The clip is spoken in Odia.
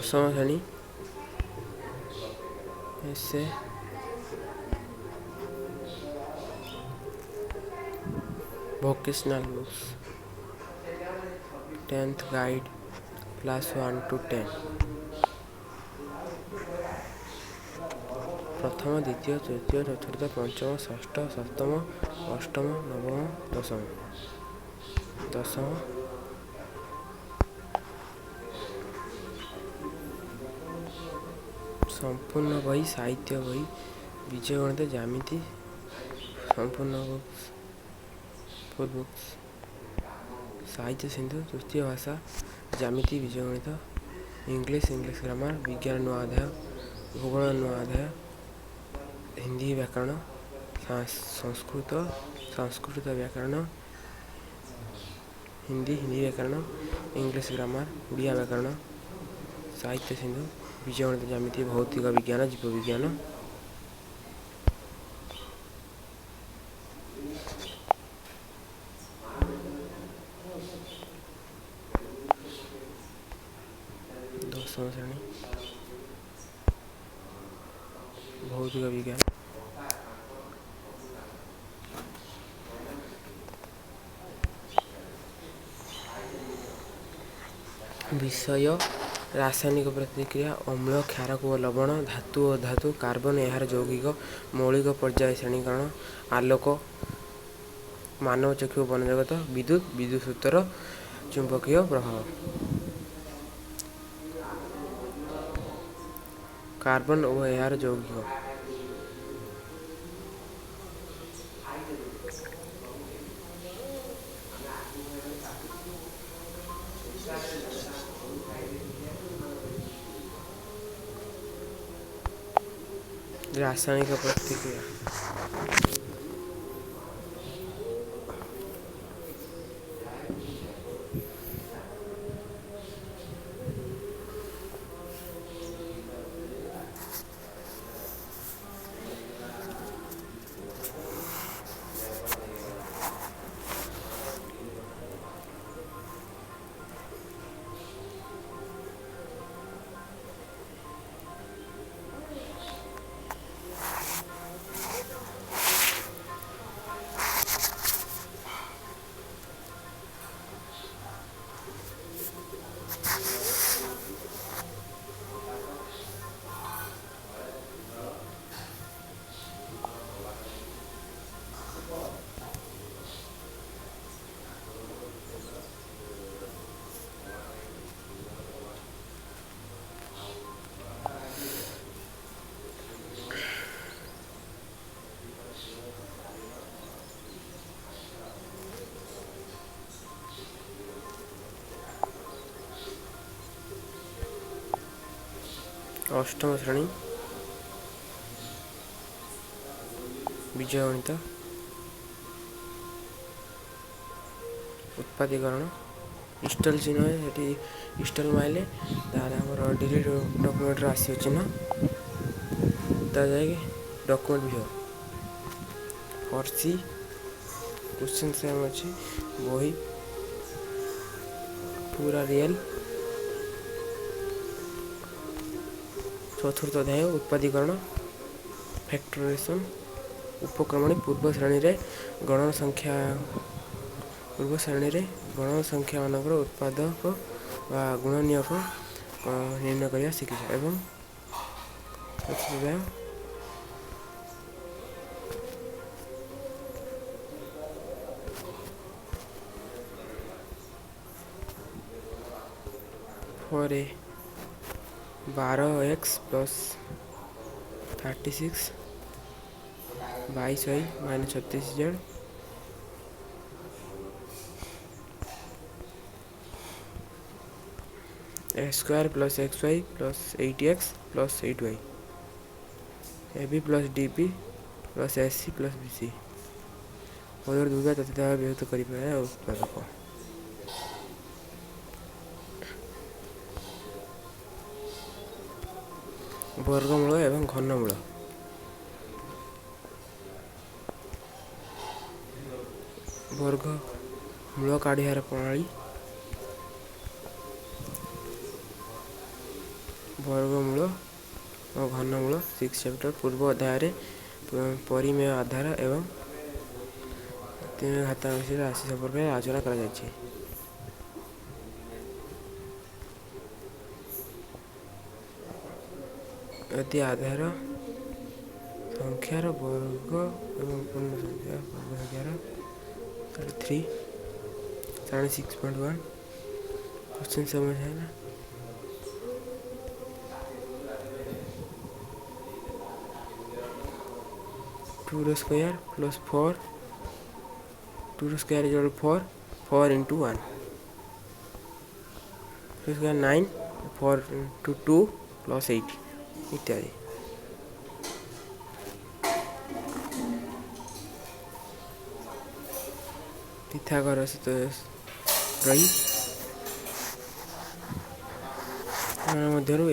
ଦଶମ ଶ୍ରେଣୀ ଏସେ vocational books 10th guide class 1 to 10 ପ୍ରଥମ ଦ୍ୱିତୀୟ ତୃତୀୟ ଚତୁର୍ଥ ପଞ୍ଚମ ଷଷ୍ଠ ସପ୍ତମ ଅଷ୍ଟମ ନବମ ଦଶମ ସମ୍ପୂର୍ଣ୍ଣ ବହି ସାହିତ୍ୟ ବହି ବିଜୟ ଗଣିତ ଜ୍ୟାମିତି ସମ୍ପୂର୍ଣ୍ଣ ବୁକ୍ସ ସାହିତ୍ୟ ସିନ୍ଧୁ ତୃତୀୟ ଭାଷା ଜ୍ୟାମିତି ବିଜୟ ଗଣିତ ଇଂଲିଶ ଗ୍ରାମାର ବିଜ୍ଞାନ ନୂଆ ଅଧ୍ୟାୟ ଭୂଗୋଳ ନୂଆ ଅଧ୍ୟାୟ ହିନ୍ଦୀ ବ୍ୟାକରଣ ସଂସ୍କୃତ ବ୍ୟାକରଣ ହିନ୍ଦୀ ବ୍ୟାକରଣ ଇଂଲିଶ ଗ୍ରାମାର ଓଡ଼ିଆ ବ୍ୟାକରଣ ସାହିତ୍ୟ ସିନ୍ଧୁ ବିଜୟ ଗଣିତ ଜ୍ୟାମିତି ଭୌତିକ ବିଜ୍ଞାନ ଜୀବବିଜ୍ଞାନ ଦଶମ ଶ୍ରେଣୀ ଭୌତିକ ବିଜ୍ଞାନ ବିଷୟ ରାସାୟନିକ ପ୍ରତିକ୍ରିୟା ଅମ୍ଳ କ୍ଷାରକ ଓ ଲବଣ ଧାତୁ ଓ ଧାତୁ କାର୍ବନ ଏହାର ଯୌଗିକ ମୌଳିକ ପର୍ଯ୍ୟାୟ ଶ୍ରେଣୀକରଣ ଆଲୋକ ମାନବ ଚକ୍ଷୁ ବନଜଗତ ବିଦ୍ୟୁତ ସୂତ୍ର ଚୁମ୍ବକୀୟ ପ୍ରଭାବ କାର୍ବନ ଓ ଏହାର ଯୌଗିକ ରାସାୟନିକ ପ୍ରତିକ୍ରିୟା ଅଷ୍ଟମ ଶ୍ରେଣୀ ବିଜୟ ଗଣିତ ଉତ୍ପାଦୀକରଣ ଇଷ୍ଟଲ ଚିହ୍ନ ସେଠି ଇଷ୍ଟଲ ମାଇଲେ ତାହେଲେ ଆମର ଡିଲିଟ୍ ଡକ୍ୟୁମେଣ୍ଟର ଆସିବ ଚିହ୍ନ ତା ଯାଇକି ଡକ୍ୟୁମେଣ୍ଟ ବି ହେବ ଫର୍ସି କ୍ୱେଶ୍ଚନ୍ ସେମ୍ ଅଛି ବହି ପୁରା ରିଏଲ୍ ଚତୁର୍ଥ ଅଧ୍ୟାୟ ଉତ୍ପାଦୀକରଣ ଫ୍ୟାକ୍ଟରାଇଜେସନ୍ ଉପକ୍ରମଣି ପୂର୍ବ ଶ୍ରେଣୀରେ ଗଣନ ସଂଖ୍ୟାମାନଙ୍କର ଉତ୍ପାଦକ ବା ଗୁଣନୀୟକ ନିର୍ଣ୍ଣୟ କରିବା ଶିଖିଛ ଏବଂ ପରେ 12x + 36 22y - 36z a² + xy + 8x + 8y ab + db + ac + bc ପଦର ଦୁର୍ଗା ତଥା ବିଭକ୍ତ କରିପାରେ ଉତ୍ପାଦକ ବର୍ଗମୂଳ ଏବଂ ଘନମୂଳ ବର୍ଗମୂଳ କାଢ଼ିବାର ପ୍ରଣାଳୀ ବର୍ଗମୂଳ ଓ ଘନମୂଳ 6 ଚାପ୍ଟର ପୂର୍ବ ଅଧ୍ୟାୟରେ ପରିମେୟ ଆଧାର ଏବଂ ଘାତାଂକୀୟ ରାଶି ସମ୍ପର୍କରେ ଆଲୋଚନା କରାଯାଇଛି। ଯଦି ଆଧାର ସଂଖ୍ୟାର ବର୍ଗ ଏବଂ ପୂର୍ଣ୍ଣ ସଂଖ୍ୟା ସଂଖ୍ୟାର 3 6.1 क्वेश्चन समझ है ना। Two square plus 4 2 square is 4 into 1 square 9 4 into 2 plus 8 इत्यादि। पिथागोरस रही ମଧ୍ୟରୁ